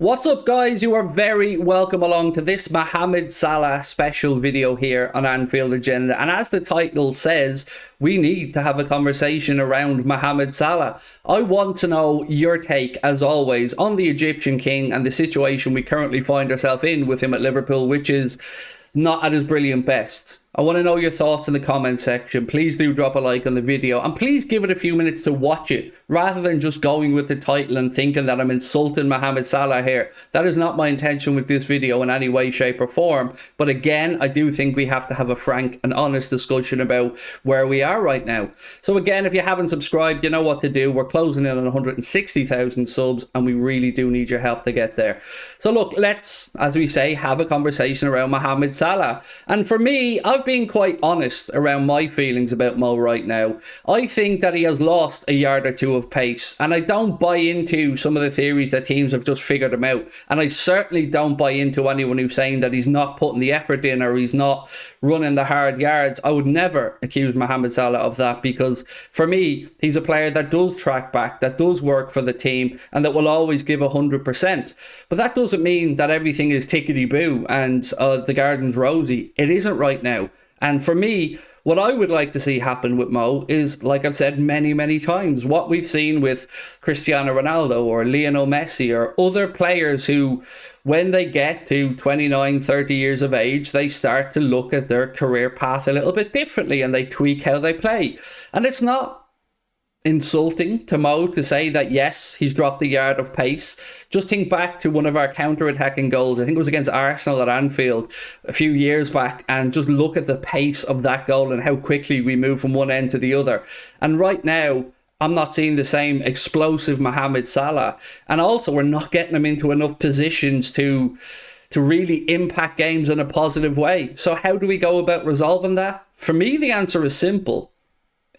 What's up, guys? You are very welcome along to this Mohamed Salah special video here on Anfield Agenda. And as the title says, we need to have a conversation around Mohamed Salah. I want to know your take, as always, on the Egyptian king and the situation we currently find ourselves in with him at Liverpool, which is not at his brilliant best. I want to know your thoughts in the comment section. Please do drop a like on the video and please give it a few minutes to watch it rather than just going with the title and thinking that I'm insulting Mohamed Salah here. That is not my intention with this video in any way, shape or form. But again, I do think we have to have a frank and honest discussion about where we are right now. So again, if you haven't subscribed, you know what to do. We're closing in on 160,000 subs and we really do need your help to get there. So look, let's, as we say, have a conversation around Mohamed Salah. And for me, I've been quite honest around my feelings about Mo right now. I think that he has lost a yard or two of pace, and I don't buy into some of the theories that teams have just figured him out. And I certainly don't buy into anyone who's saying that he's not putting the effort in or he's not running the hard yards. I would never accuse Mohamed Salah of that, because for me, he's a player that does track back, that does work for the team, and that will always give 100%. But that doesn't mean that everything is tickety-boo and the garden's rosy. It isn't right now. And for me, what I would like to see happen with Mo is, like I've said many, many times, what we've seen with Cristiano Ronaldo or Lionel Messi or other players who, when they get to 29, 30 years of age, they start to look at their career path a little bit differently and they tweak how they play. And it's not insulting to Mo to say that yes, he's dropped a yard of pace. Just think back to one of our counter-attacking goals. I think it was against Arsenal at Anfield a few years back, and just look at the pace of that goal and how quickly we move from one end to the other. And right now, I'm not seeing the same explosive Mohamed Salah, and also we're not getting him into enough positions to really impact games in a positive way. So how do we go about resolving that? For me, the answer is simple.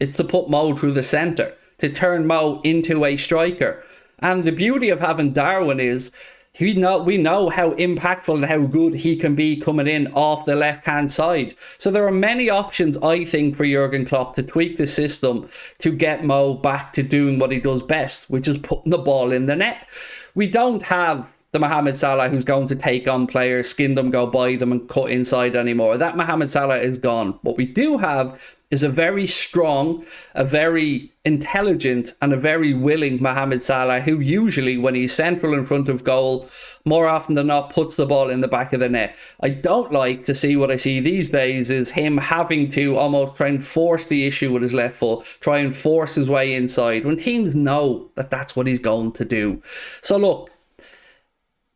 It's to put Mo through the centre, to turn Mo into a striker. And the beauty of having Darwin is we know how impactful and how good he can be coming in off the left-hand side. So there are many options, I think, for Jurgen Klopp to tweak the system to get Mo back to doing what he does best, which is putting the ball in the net. We don't have the Mohamed Salah who's going to take on players, skin them, go by them and cut inside anymore. That Mohamed Salah is gone. What we do have is a very strong, a very intelligent and a very willing Mohamed Salah, who usually, when he's central in front of goal, more often than not puts the ball in the back of the net. I don't like to see what I see these days is him having to almost try and force the issue with his left foot, try and force his way inside when teams know that that's what he's going to do. So look,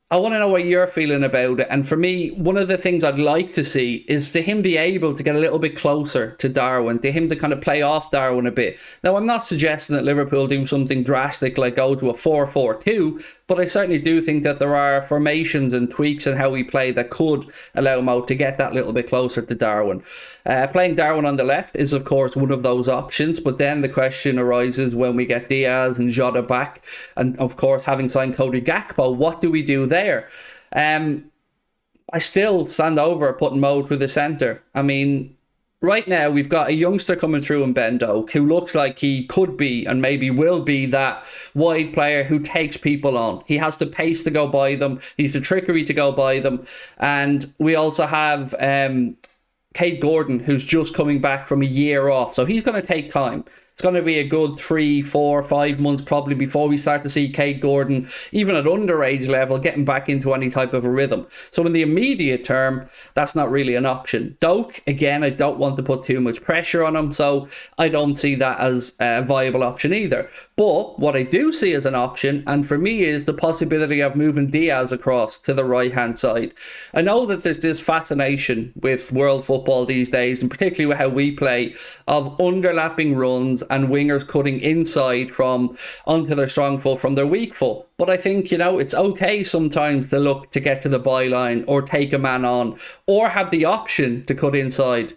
I want to know what you're feeling about it. And for me, one of the things I'd like to see is to him be able to get a little bit closer to Darwin, to him to kind of play off Darwin a bit. Now, I'm not suggesting that Liverpool do something drastic like go to a 4-4-2, but I certainly do think that there are formations and tweaks in how we play that could allow Mo to get that little bit closer to Darwin. Playing Darwin on the left is, of course, one of those options. But then the question arises when we get Diaz and Jota back. And, of course, having signed Cody Gakpo, what do we do there? I still stand over putting Mo through the centre. I mean, right now, we've got a youngster coming through in Ben Doak who looks like he could be and maybe will be that wide player who takes people on. He has the pace to go by them. He's the trickery to go by them. And we also have Cade Gordon, who's just coming back from a year off. So he's going to take time. It's going to be a good 3, 4, 5 months probably before we start to see Cade Gordon, even at underage level, getting back into any type of a rhythm. So in the immediate term, that's not really an option. Doak, again, I don't want to put too much pressure on him, so I don't see that as a viable option either. But what I do see as an option, and for me, is the possibility of moving Diaz across to the right-hand side. I know that there's this fascination with world football these days, and particularly with how we play, of underlapping runs and wingers cutting inside from onto their strong foot from their weak foot. But I think, it's okay sometimes to look to get to the byline or take a man on or have the option to cut inside.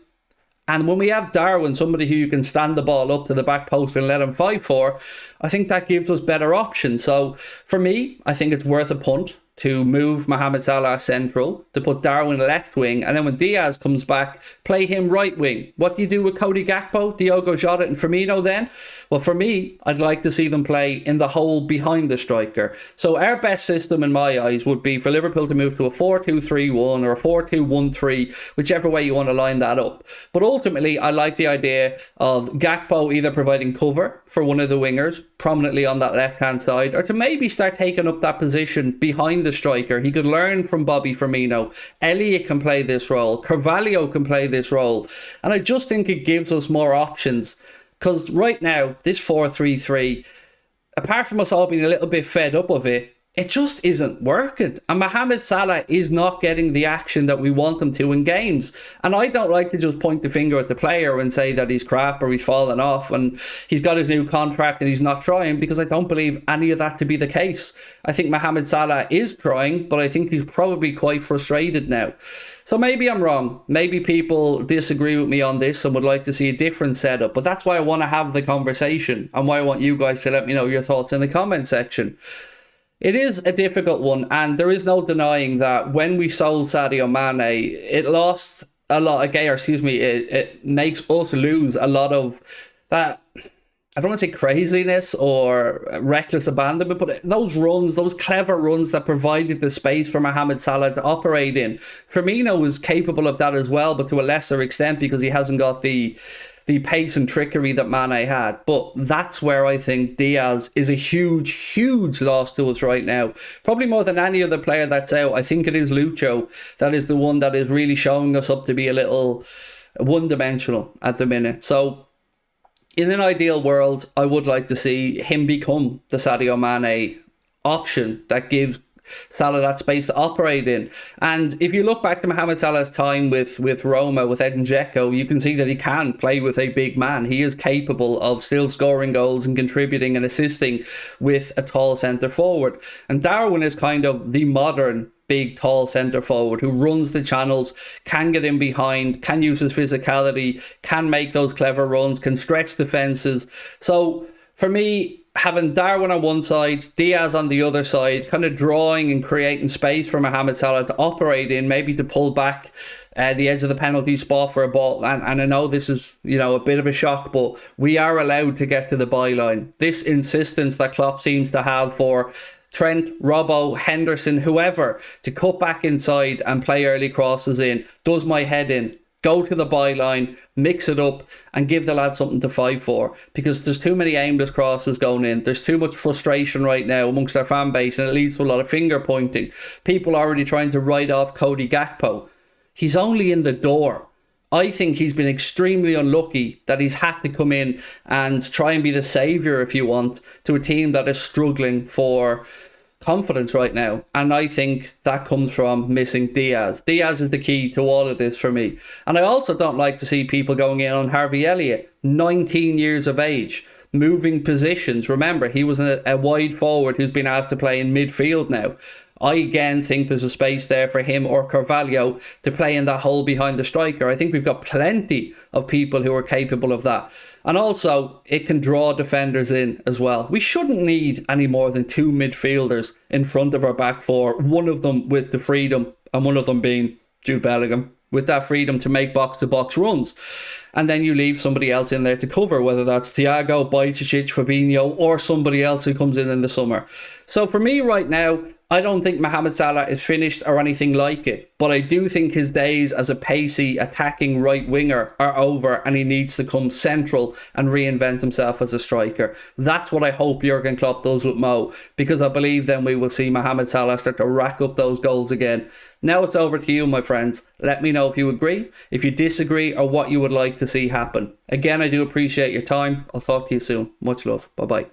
And when we have Darwin, somebody who you can stand the ball up to the back post and let him fight for, I think that gives us better options. So for me, I think it's worth a punt to move Mohamed Salah central, to put Darwin left wing, and then when Diaz comes back, play him right wing. What do you do with Cody Gakpo, Diogo Jota and Firmino then? Well, for me, I'd like to see them play in the hole behind the striker. So our best system in my eyes would be for Liverpool to move to a 4-2-3-1 or a 4-2-1-3, whichever way you want to line that up. But ultimately, I like the idea of Gakpo either providing cover for one of the wingers, prominently on that left-hand side, or to maybe start taking up that position behind the striker. He could learn from Bobby Firmino. Elliott can play this role. Carvalho can play this role. And I just think it gives us more options. Because right now, this 4-3-3, apart from us all being a little bit fed up of it, it just isn't working. And Mohamed Salah is not getting the action that we want him to in games. And I don't like to just point the finger at the player and say that he's crap or he's fallen off and he's got his new contract and he's not trying, because I don't believe any of that to be the case. I think Mohamed Salah is trying, but I think he's probably quite frustrated now. So maybe I'm wrong. Maybe people disagree with me on this and would like to see a different setup. But that's why I want to have the conversation and why I want you guys to let me know your thoughts in the comment section. It is a difficult one, and there is no denying that when we sold Sadio Mane, it lost a lot of it makes us lose a lot of that, I don't want to say craziness or reckless abandonment, but those runs, those clever runs that provided the space for Mohamed Salah to operate in. Firmino was capable of that as well, but to a lesser extent because he hasn't got the pace and trickery that Mane had. But that's where I think Diaz is a huge loss to us right now. Probably more than any other player that's out. I think it is Lucho that is the one that is really showing us up to be a little one-dimensional at the minute. So in an ideal world, I would like to see him become the Sadio Mane option that gives Salah that space to operate in. And if you look back to Mohamed Salah's time with Roma, with Edin Dzeko, you can see that he can play with a big man. He is capable of still scoring goals and contributing and assisting with a tall centre forward. And Darwin is kind of the modern big, tall centre forward who runs the channels, can get in behind, can use his physicality, can make those clever runs, can stretch defences. So for me, having Darwin on one side, Diaz on the other side, kind of drawing and creating space for Mohamed Salah to operate in, maybe to pull back the edge of the penalty spot for a ball. And I know this is, a bit of a shock, but we are allowed to get to the byline. This insistence that Klopp seems to have for Trent, Robbo, Henderson, whoever, to cut back inside and play early crosses in, does my head in. Go to the byline, mix it up, and give the lads something to fight for. Because there's too many aimless crosses going in. There's too much frustration right now amongst our fan base, and it leads to a lot of finger pointing. People are already trying to write off Cody Gakpo. He's only in the door. I think he's been extremely unlucky that he's had to come in and try and be the saviour, if you want, to a team that is struggling for confidence right now. And I think that comes from missing Diaz. Diaz is the key to all of this for me. And I also don't like to see people going in on Harvey Elliott, 19 years of age, moving positions. Remember, he was a wide forward who's been asked to play in midfield now. I again think there's a space there for him or Carvalho to play in that hole behind the striker. I think we've got plenty of people who are capable of that. And also, it can draw defenders in as well. We shouldn't need any more than two midfielders in front of our back four, one of them with the freedom and one of them being Jude Bellingham, with that freedom to make box-to-box runs. And then you leave somebody else in there to cover, whether that's Thiago, Bajcetic, Fabinho, or somebody else who comes in the summer. So for me right now, I don't think Mohamed Salah is finished or anything like it, but I do think his days as a pacey, attacking right winger are over, and he needs to come central and reinvent himself as a striker. That's what I hope Jurgen Klopp does with Mo, because I believe then we will see Mohamed Salah start to rack up those goals again. Now it's over to you, my friends. Let me know if you agree, if you disagree, or what you would like to see happen. Again, I do appreciate your time. I'll talk to you soon. Much love. Bye-bye.